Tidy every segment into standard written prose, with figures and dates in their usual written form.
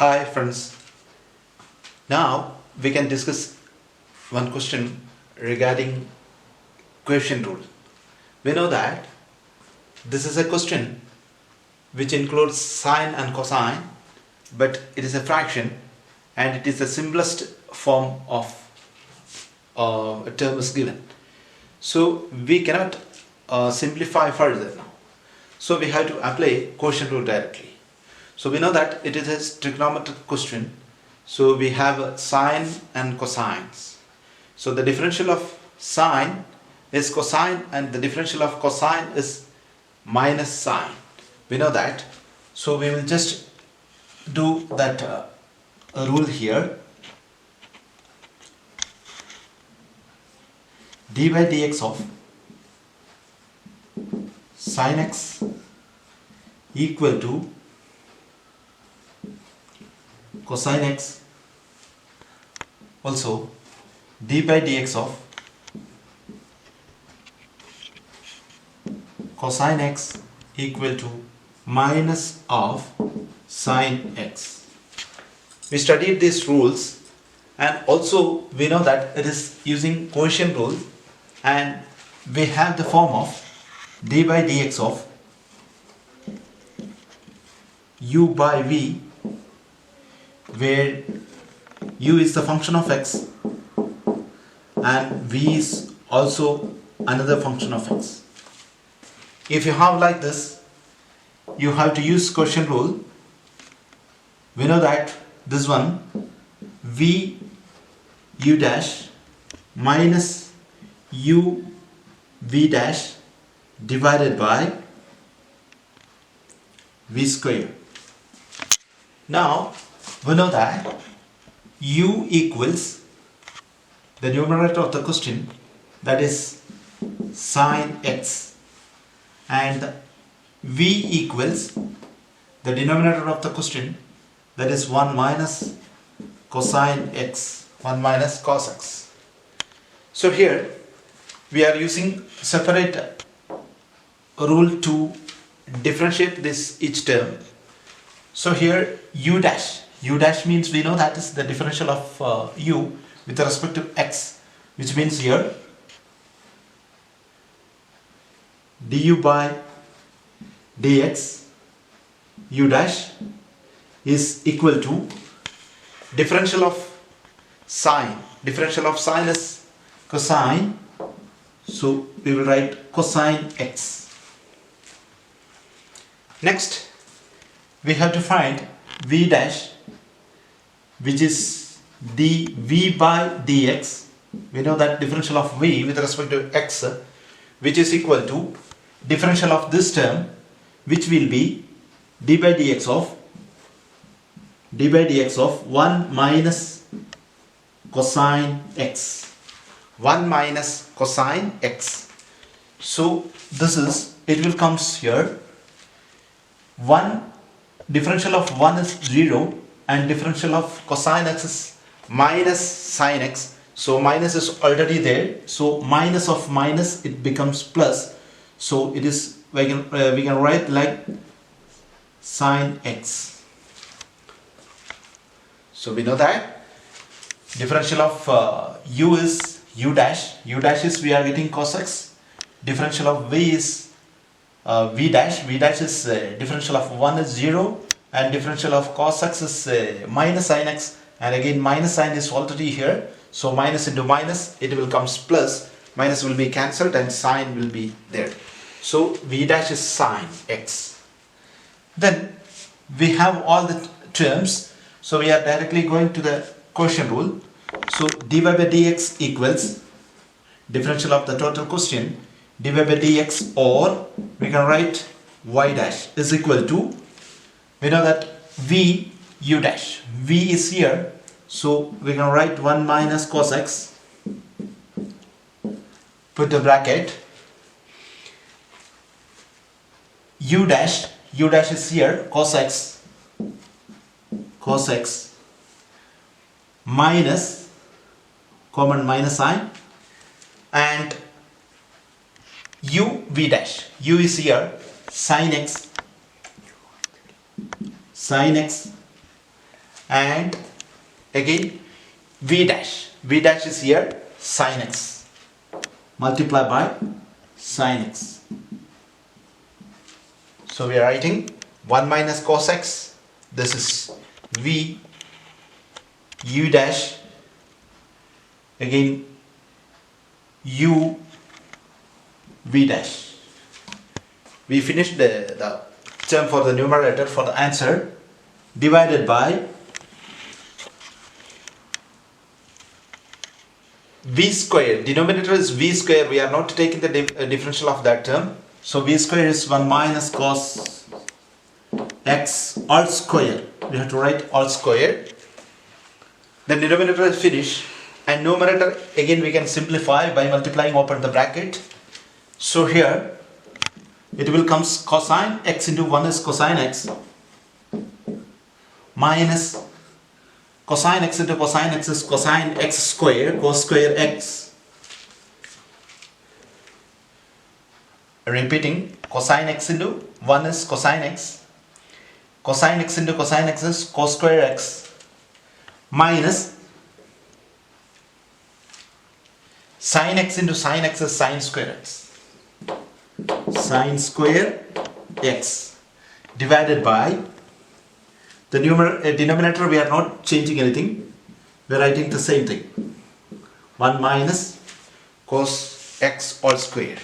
Hi friends, now we can discuss one question regarding quotient rule. We know that this is a question which includes sine and cosine, but it is a fraction and it is the simplest form of a term is given. So we cannot simplify further now. So we have to apply quotient rule directly. So we know that it is a trigonometric question. So we have sine and cosines. So the differential of sine is cosine and the differential of cosine is minus sine. We know that. So we will just do that rule here. D by dx of sine x equal to cosine x, also d by dx of cosine x equal to minus of sine x. We studied these rules and also we know that it is using quotient rule, and we have the form of d by dx of u by v, where u is the function of x and v is also another function of x. If you have like this, you have to use quotient rule. We know that this one v u dash minus u v dash divided by v square. Now we know that u equals the numerator of the question, that is sine x, and v equals the denominator of the question, that is 1 minus cosine x, 1 minus cos x. So here we are using separate rule to differentiate this each term. So here u dash means we know that is the differential of u with respect to x, which means here du by dx u dash is equal to differential of sine. Differential of sine is cosine, so we will write cosine x. Next we have to find v dash, which is dv by dx. We know that differential of v with respect to x, which is equal to differential of this term, which will be d by dx of 1 minus cosine x. 1 minus cosine x. So this is, it will comes here 1, differential of 1 is 0 and differential of cosine x is minus sine x. So minus is already there, so minus of minus it becomes plus. So it is, we can write like sine x. So we know that differential of u is u dash is we are getting cos x. Differential of v is v dash is differential of 1 is 0 and differential of cos x is minus sin x, and again minus sign is already here, so minus into minus it will comes plus, minus will be cancelled and sign will be there. So v dash is sine x. Then we have all the terms, so we are directly going to the quotient rule. So dy by dx equals differential of the total question dy by dx, or we can write y dash is equal to, we know that v u dash, v is here, so we can write 1 minus cos x, put the bracket, u dash is here, cos x minus, common minus sign, and u v dash, u is here, sin x and again v dash. V dash is here sin x. Multiply by sin x. So we are writing 1 minus cos x. This is v u dash, again u v dash. We finished the term for the numerator for the answer, divided by v square. Denominator is v square. We are not taking the differential of that term. So v square is 1 minus cos x all square. We have to write all square. The denominator is finished, and numerator again we can simplify by multiplying, open the bracket. So here it will come cosine x into 1 is cosine x minus cosine x into cosine x is cosine x square, cos square x. Repeating, cosine x into 1 is cosine x, cosine x into cosine x is cos square x, minus sin x into sin x is sin square x, sin square x, divided by the denominator. We are not changing anything, we are writing the same thing, 1 minus cos x all square.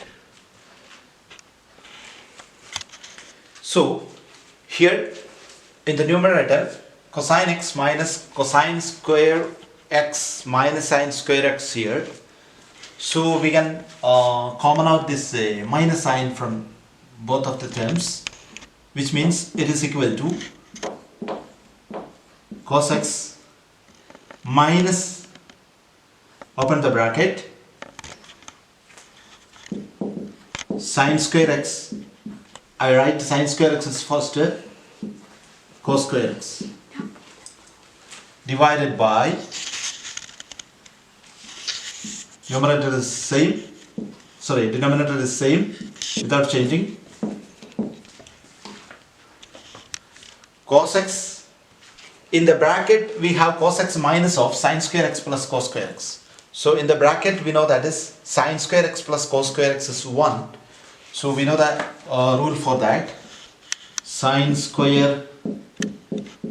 So here in the numerator, cosine x minus cosine square x minus sin square x here. So we can common out this minus sign from both of the terms, which means it is equal to cos x minus, open the bracket, sin square x. I write sin square x is first, cos square x, divided by, numerator is same, sorry, denominator is same without changing, cos x. In the bracket we have cos x minus of sin square x plus cos square x. So in the bracket we know that is sin square x plus cos square x is 1. So we know that rule for that, sin square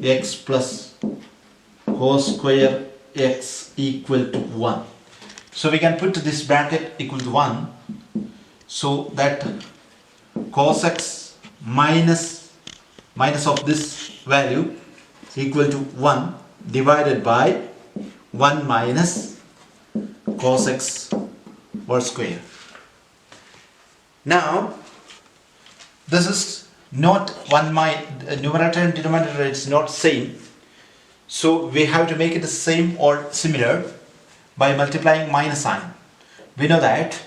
x plus cos square x equal to 1. So we can put this bracket equal to 1, so that cos x minus of this value equal to 1 divided by 1 minus cos x whole square. Now this is not numerator and denominator, it's not same, so we have to make it the same or similar by multiplying minus sign. We know that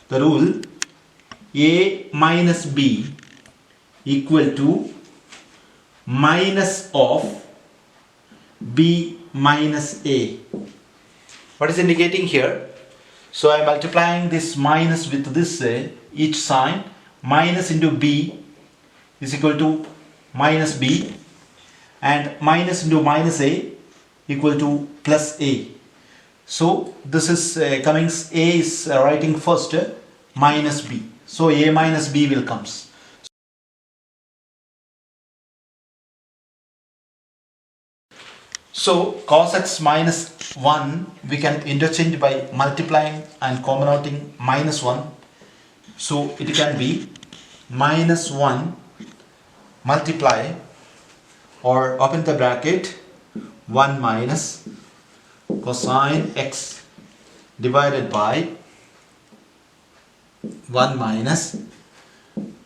the rule a minus b equal to minus of b minus a. What is indicating here? So I am multiplying this minus with this each sign. Minus into b is equal to minus b, and minus into minus a equal to plus a. So this is coming, a is writing first minus b, so a minus b will comes. So cos x minus 1 we can interchange by multiplying and common outing minus 1. So it can be minus 1 multiply, or open the bracket, 1 minus cosine x divided by 1 minus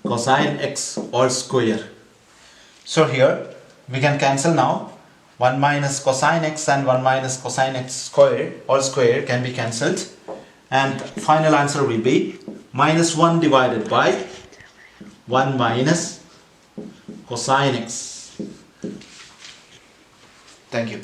cosine x all square. So here we can cancel now. 1 minus cosine x and 1 minus cosine x square all square can be cancelled, and final answer will be minus 1 divided by 1 minus cosine x. Thank you.